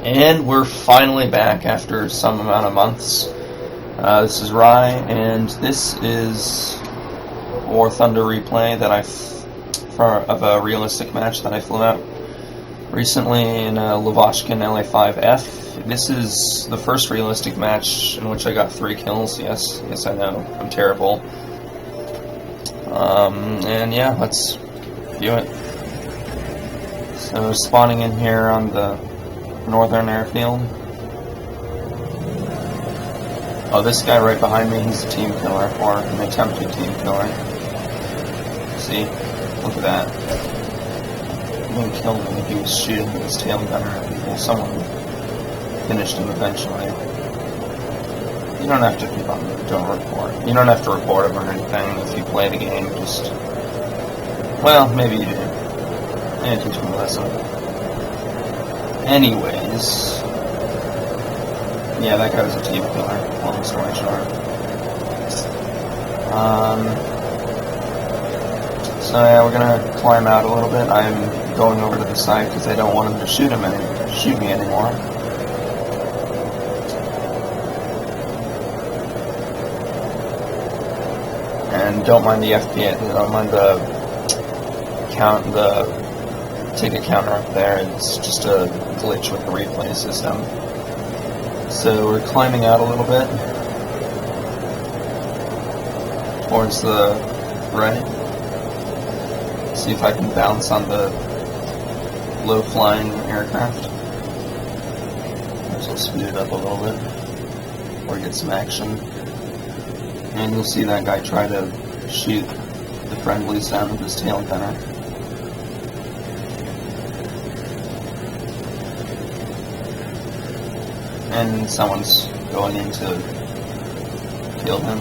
And we're finally back after some amount of months. This is Rye, and this is War Thunder replay that of a realistic match that I flew out recently in Lvovsken LA5F. This is the first realistic match in which I got 3 kills. Yes, I know, I'm terrible. And yeah, let's view it. So spawning in here on the northern airfield. Oh, this guy right behind me, he's a team killer, or an attempted team killer. See? Look at that. He wouldn't kill him if he was shooting with his tail gunner. Well, someone finished him eventually. You don't have to keep on, don't report. You don't have to report him or anything if you play the game, just... Well, maybe you do. And teach him a lesson. Anyways, yeah, that guy was a team killer, long story short. So yeah, we're gonna climb out a little bit. I'm going over to the side because I don't want him to shoot me anymore. And don't mind the FPS, don't mind the ticket counter up there. It's just a glitch with the replay system. So we're climbing out a little bit towards the right. See if I can bounce on the low-flying aircraft. So I'll speed it up a little bit or get some action. And you'll see that guy try to shoot the friendlies down with his tail gunner. And someone's going in to kill him.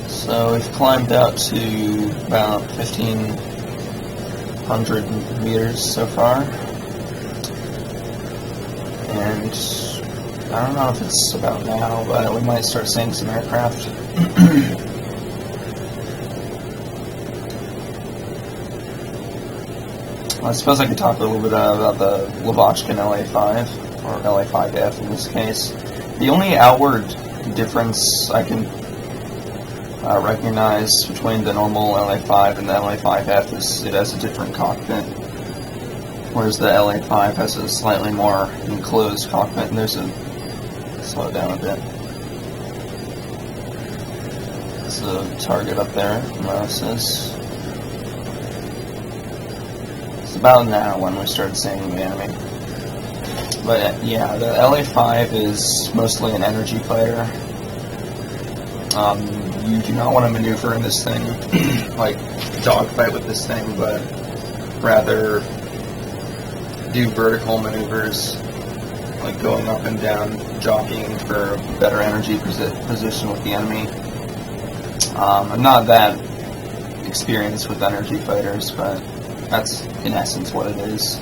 So we've climbed out to about 1,500 meters so far. And I don't know if it's about now, but we might start seeing some aircraft. Well, I suppose I could talk a little bit about the Lvovsken LA5, or LA5F in this case. The only outward difference I can recognize between the normal LA5 and the LA5F is it has a different cockpit. Whereas the LA5 has a slightly more enclosed cockpit, and there's a... slow down a bit. There's a target up there, Moses. It's about now when we started seeing the enemy. But yeah, the LA5 is mostly an energy fighter. You do not want to maneuver in this thing, like dogfight with this thing, but rather do vertical maneuvers, like going up and down, jockeying for a better energy position with the enemy. I'm not that experienced with energy fighters, but that's in essence what it is.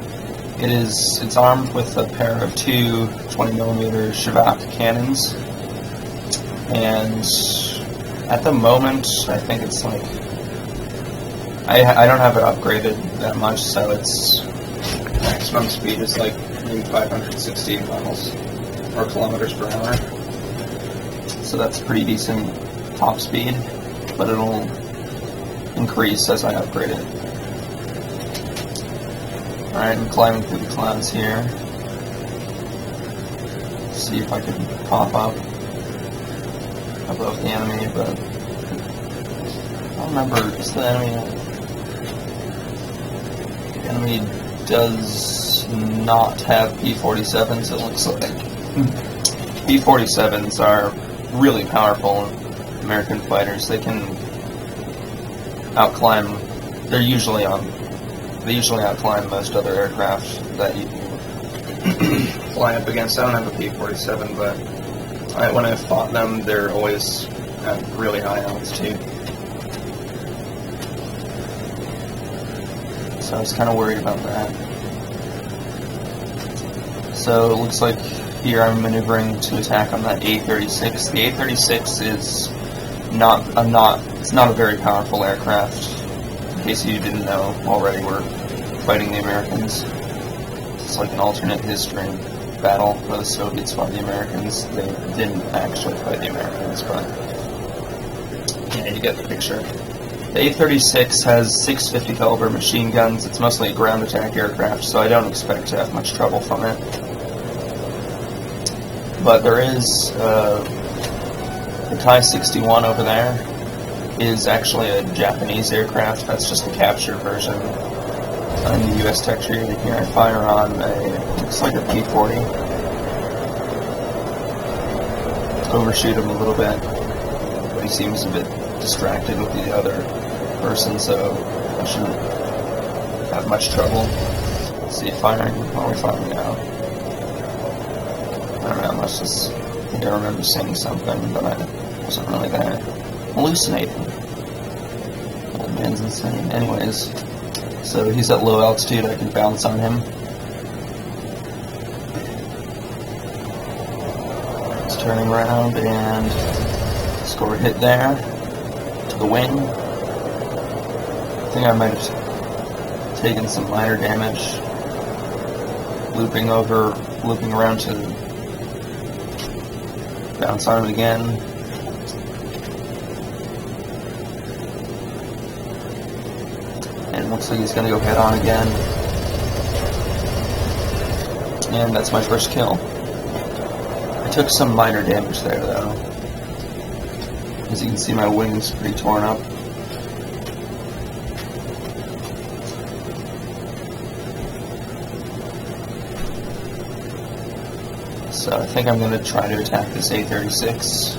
It's armed with a pair of 2 20mm Shavak cannons, and at the moment, I think it's like I don't have it upgraded that much, so its maximum speed is like maybe 560 miles or kilometers per hour. So that's pretty decent top speed, but it'll increase as I upgrade it. Alright, I'm climbing through the clouds here. See if I can pop up above the enemy, but I don't remember, is the enemy... The enemy does not have P-47s, it looks like. P-47s are really powerful American fighters. They can outclimb, they usually outclimb most other aircraft that you fly up against. I don't have a P-47, but when I've fought them, they're always at really high altitude. So I was kind of worried about that. So it looks like Here I'm maneuvering to attack on that A-36. The A-36 is it's not a very powerful aircraft. In case you didn't know already, we're fighting the Americans. It's like an alternate history battle where the Soviets fought the Americans. They didn't actually fight the Americans, but yeah, you get the picture. The A-36 has 650 caliber machine guns. It's mostly a ground attack aircraft, so I don't expect to have much trouble from it. But there is the Tai-61 over there is actually a Japanese aircraft. That's just a captured version. In the U.S. texture here, I fire on looks like a P-40. Overshoot him a little bit, but he seems a bit distracted with the other person, so I shouldn't have much trouble. Let's see, firing. What are we firing now? I don't know, unless I think I remember saying something, but I wasn't really there. Hallucinating. Old man's insane. Anyways, so he's at low altitude, I can bounce on him. He's turning around and score a hit there. To the wing. I think I might have taken some minor damage. Looping around to bounce on him again. And looks like he's going to go head on again. And that's my first kill. I took some minor damage there though. As you can see, my wing's pretty torn up. So I think I'm going to try to attack this A-36.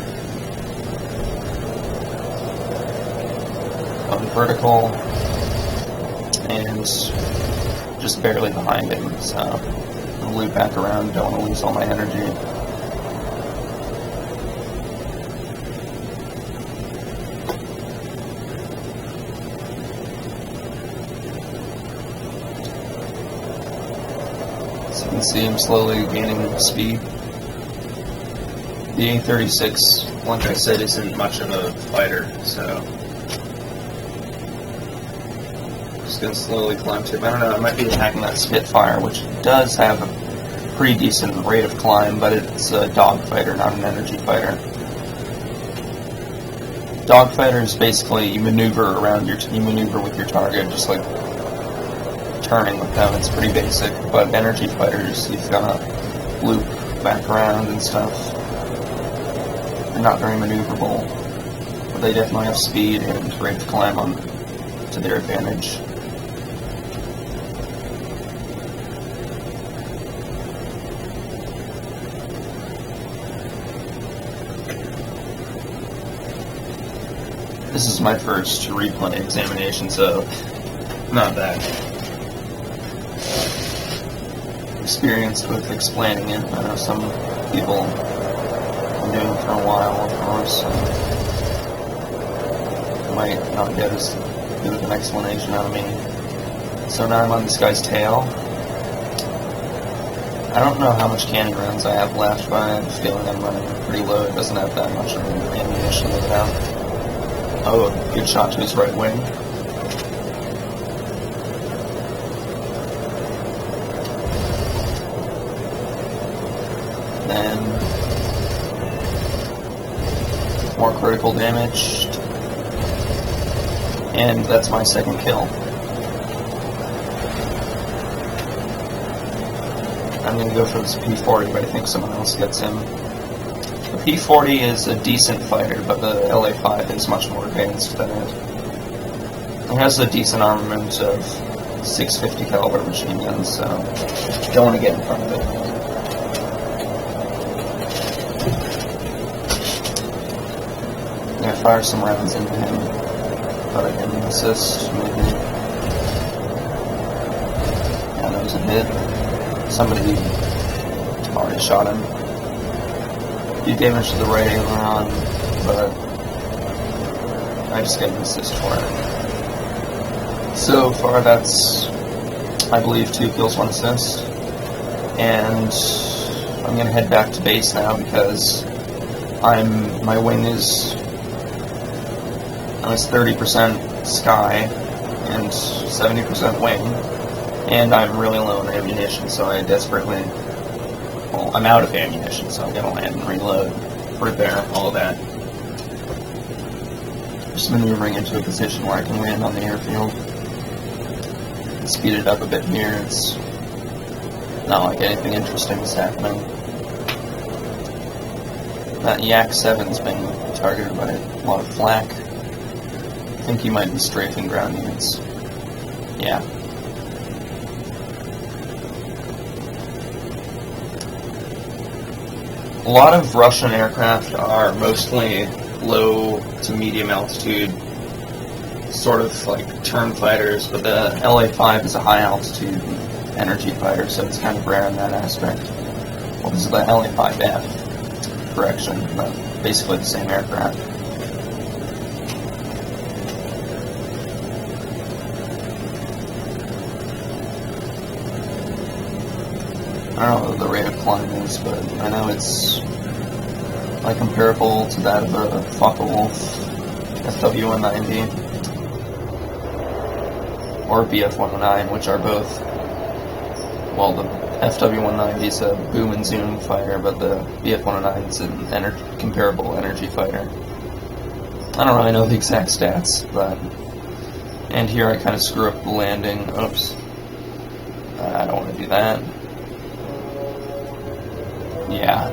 On vertical, and just barely behind him, so I'll loop back around, don't want to lose all my energy. So you can see him slowly gaining speed. The A-36, like I said, isn't much of a fighter, so just going to slowly climb to him. I don't know, I might be attacking that Spitfire, which does have a pretty decent rate of climb, but it's a dogfighter, not an energy fighter. Dogfighter is basically you maneuver with your target, just like turning with them. It's pretty basic, but energy fighters, you've got to loop back around and stuff. They're not very maneuverable, but they definitely have speed and rate of climb to their advantage. This is my first replay examination, so not that experienced with explaining it. I know some people have been doing it for a while, of course, and might not get as good of an explanation out of me. So now I'm on this guy's tail. I don't know how much cannon rounds I have left, but I have a feeling I'm running pretty low. It doesn't have that much ammunition with that. Oh, a good shot to his right wing. Then more critical damage. And that's my second kill. I'm going to go for this P-40, but I think someone else gets him. The P-40 is a decent fighter, but the LA-5 is much more advanced than it. It has a decent armament of 650 caliber machine guns, so don't want to get in front of it. I'm going to fire some rounds into him, but I can assist, maybe. Yeah, that was a hit. Somebody already shot him. Did damage to the right aileron, but I just get an assist for it. So far that's, I believe, 2 kills, 1 assist. And I'm gonna head back to base now because my wing is 30% sky and 70% wing, and I'm really low on ammunition, so I desperately, well, I'm out of ammunition, so I'm gonna land and reload, repair, all of that. Just maneuvering into a position where I can land on the airfield. Speed it up a bit here. It's not like anything interesting is happening. That Yak 7's being targeted by a lot of flak. I think he might be strafing ground units. Yeah. A lot of Russian aircraft are mostly low to medium altitude, sort of like turn fighters, but the LA-5 is a high altitude energy fighter, so it's kind of rare in that aspect. Well, this is the LA-5F, correction, but basically the same aircraft. I don't know what the rate of climb is, but I know it's like comparable to that of a Focke-Wulf FW-190 or BF-109, which are both, well, the FW-190 is a boom and zoom fighter, but the BF-109 is an comparable energy fighter. I don't really know the exact stats, but, and here I kind of screw up the landing. Oops. I don't want to do that. Yeah.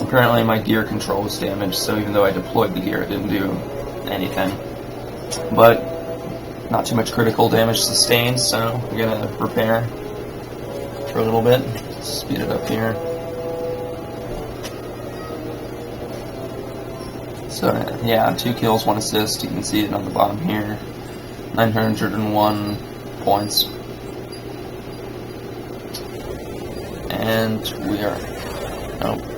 Apparently my gear control was damaged, so even though I deployed the gear, it didn't do anything. But not too much critical damage sustained, so we're gonna repair for a little bit. Speed it up here. So yeah, 2 kills, 1 assist. You can see it on the bottom here. 901 points. And we are... oh.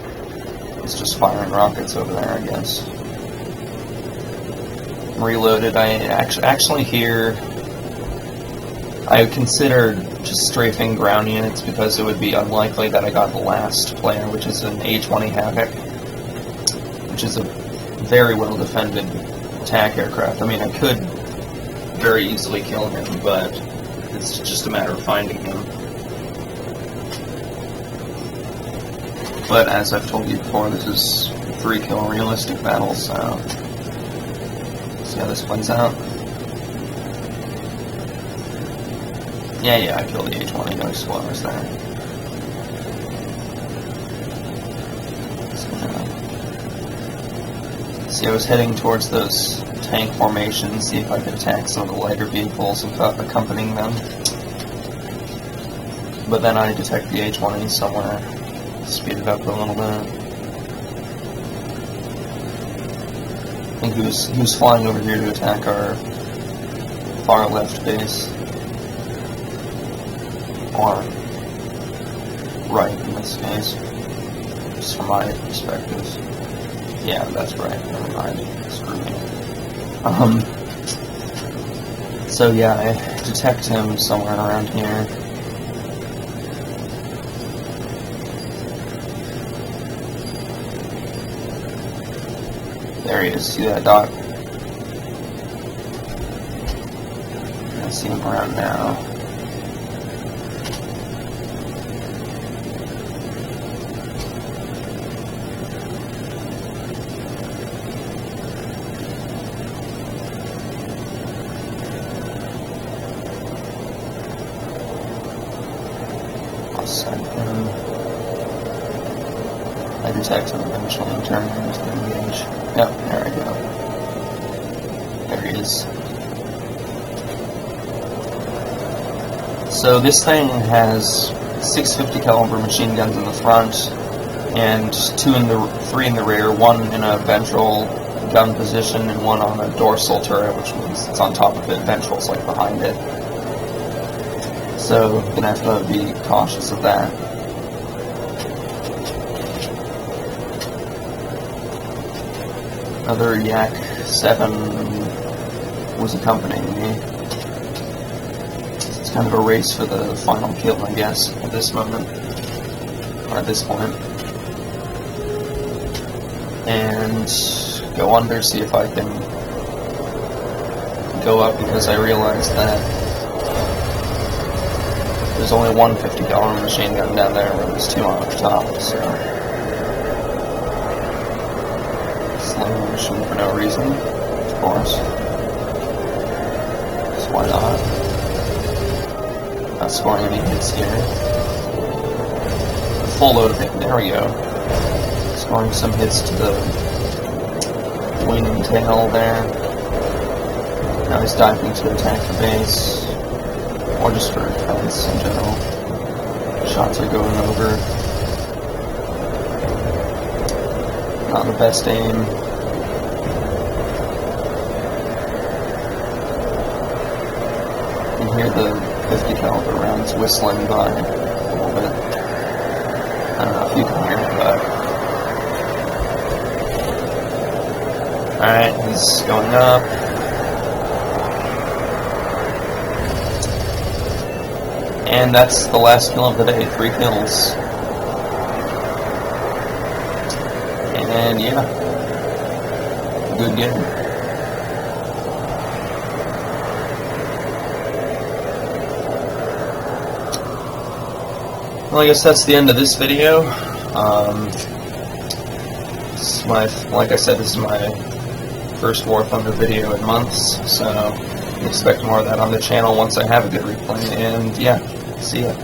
It's just firing rockets over there, I guess. Reloaded. I actually here I considered just strafing ground units because it would be unlikely that I got the last player, which is an A-20 Havoc, which is a very well defended attack aircraft. I mean, I could very easily kill him, but it's just a matter of finding him. But as I've told you before, this is a 3-kill realistic battle, so see how this plays out. Yeah, I killed the A-20, no spoilers there. See, I was heading towards those tank formations, see if I could attack some of the lighter vehicles accompanying them. But then I detect the A-20 somewhere. Speed it up a little bit. I think he was flying over here to attack our far left base. Or right in this case. Just from my perspective. Yeah, that's right. Never mind. Screw me. So yeah, I detect him somewhere around here. There he is. See that dot? I see him around now. I'll send him. I detect him eventually and turn him into the engage. Yep, there we go. There he is. So this thing has 650 caliber machine guns in the front, and 3 in the rear, 1 in a ventral gun position, and 1 on a dorsal turret, which means it's on top of it, ventral's like behind it. So you're gonna have to be cautious of that. Another Yak 7 was accompanying me. It's kind of a race for the final kill, I guess, at this moment. at this point. And go under, see if I can go up, because I realized that there's only one 50 caliber machine gun down there, and there's two on the top, so slinging the machine for no reason, of course. So why not? Not scoring any hits here. Full load of it, there we go. Scoring some hits to the wing and tail there. Now he's diving to attack the base, or just for defense in general. Shots are going over. Not the best aim. You can hear the 50 caliber rounds whistling by a little bit. I don't know if you can hear it, but alright, he's going up. And that's the last kill of the day, 3 kills. And yeah, good game. Well, I guess that's the end of this video. Like I said, this is my first War Thunder video in months, so expect more of that on the channel once I have a good replay. And yeah, see ya.